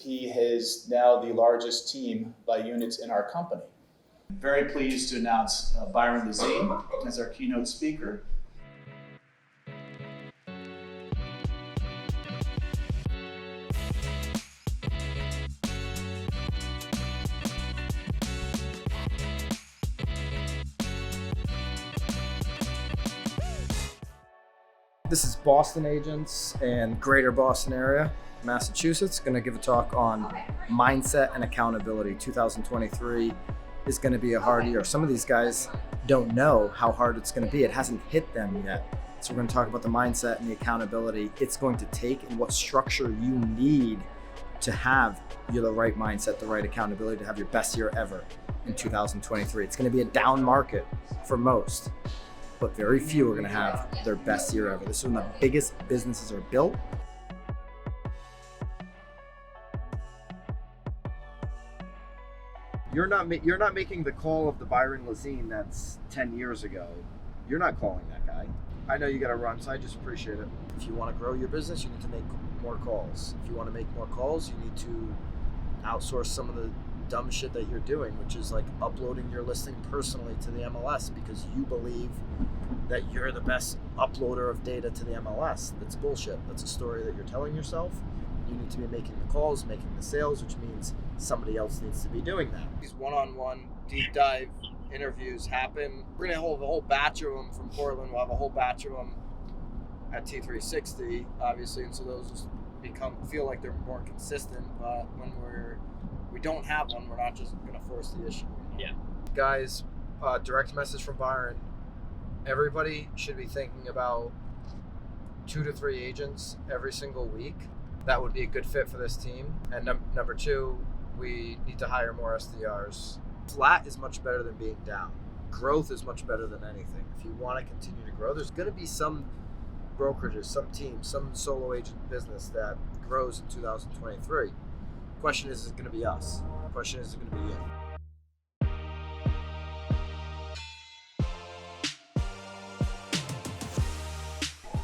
he is now the largest team by units in our company. I'm very pleased to announce Byron Lazine as our keynote speaker. This is Boston agents and greater Boston area, Massachusetts. Going to give a talk on mindset and accountability. 2023 is going to be a hard year. Some of these guys don't know how hard it's going to be. It hasn't hit them yet. So we're going to talk about the mindset and the accountability it's going to take and what structure you need to have the right mindset, the right accountability to have your best year ever in 2023. It's going to be a down market for most, but very few are going to have their best year ever. This is when the biggest businesses are built. You're not making the call of the Byron Lazine that's 10 years ago. You're not calling that guy. I know you got to run, so I just appreciate it. If you want to grow your business, you need to make more calls. If you want to make more calls, you need to outsource some of the dumb shit that you're doing, which is like uploading your listing personally to the MLS because you believe that you're the best uploader of data to the MLS. That's bullshit. That's a story that you're telling yourself. You need to be making the calls, making the sales, which means somebody else needs to be doing that. These one-on-one deep dive interviews happen. We're gonna have a whole batch of them from Portland. We'll have a whole batch of them at T360, obviously, and so those just feel like they're more consistent. But when we don't have one, we're not just gonna force the issue. Yeah. Guys, direct message from Byron. Everybody should be thinking about 2 to 3 agents every single week. That would be a good fit for this team. And number 2, we need to hire more SDRs. Flat is much better than being down. Growth is much better than anything. If you want to continue to grow, there's going to be some brokerages, some teams, some solo agent business that grows in 2023. Question is it going to be us? Question is it going to be you?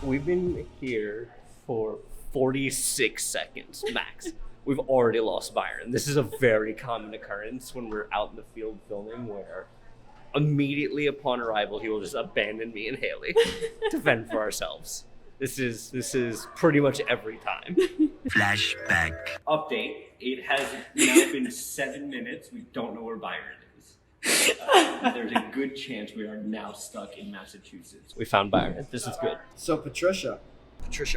We've been here for 46 seconds max. We've already lost Byron. This is a very common occurrence when we're out in the field filming, where immediately upon arrival he will just abandon me and Haley to fend for ourselves. This is pretty much every time. Flashback. Update. It has now been 7 minutes. We don't know where Byron is. There's a good chance we are now stuck in Massachusetts. We found Byron. This is good. So Patricia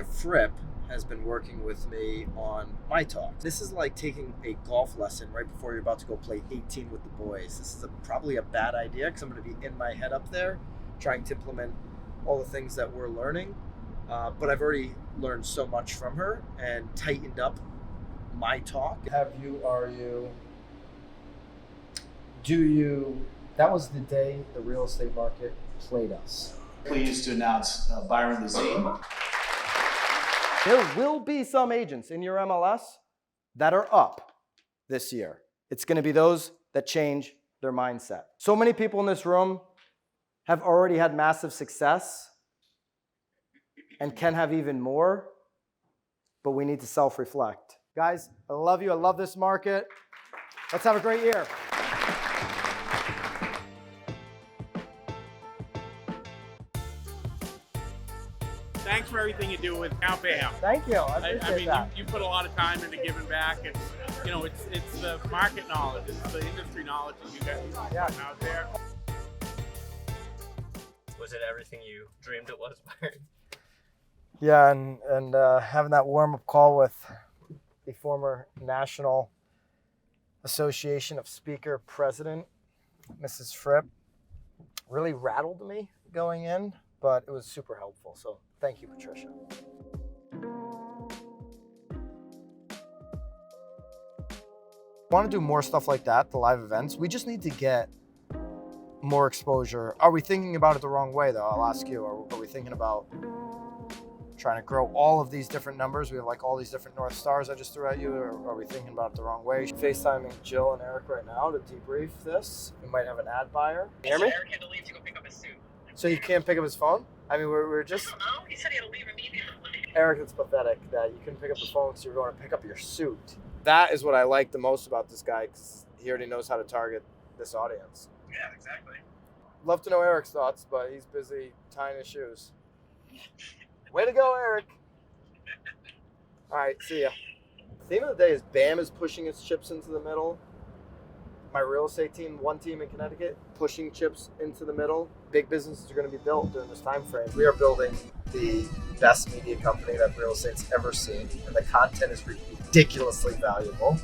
Fripp has been working with me on my talk. This is like taking a golf lesson right before you're about to go play 18 with the boys. This is probably a bad idea because I'm going to be in my head up there trying to implement all the things that we're learning. But I've already learned so much from her and tightened up my talk. Have you, are you, do you? That was the day the real estate market played us. Pleased to announce Byron Lazine. There will be some agents in your MLS that are up this year. It's going to be those that change their mindset. So many people in this room have already had massive success and can have even more, but we need to self-reflect. Guys, I love you. I love this market. Let's have a great year. Thanks for everything you do with Count Bayhouse. Thank you. I appreciate that. You put a lot of time into giving back, and it's the market knowledge, it's the industry knowledge that you guys out there. Was it everything you dreamed it was, Byron? Yeah, and having that warm-up call with the former National Association of Speaker President, Mrs. Fripp, really rattled me going in, but it was super helpful. So thank you, Patricia. Want to do more stuff like that, the live events. We just need to get more exposure. Are we thinking about it the wrong way, though? I'll ask you. Are we thinking about trying to grow all of these different numbers? We have like all these different North Stars I just threw at you, or are we thinking about it the wrong way? FaceTiming Jill and Eric right now to debrief this. We might have an ad buyer. You hear me? Eric had to leave to go pick up his suit. So he can't pick up his phone? I mean, we're just... I don't know. He said he had to leave immediately. Eric, it's pathetic that you couldn't pick up the phone because you were going to pick up your suit. That is what I like the most about this guy, because he already knows how to target this audience. Yeah, exactly. Love to know Eric's thoughts, but he's busy tying his shoes. Way to go, Eric. All right, see ya. Theme of the day is BAM is pushing its chips into the middle. My real estate team, one team in Connecticut, pushing chips into the middle. Big businesses are going to be built during this time frame. We are building the best media company that real estate's ever seen, and the content is ridiculously valuable.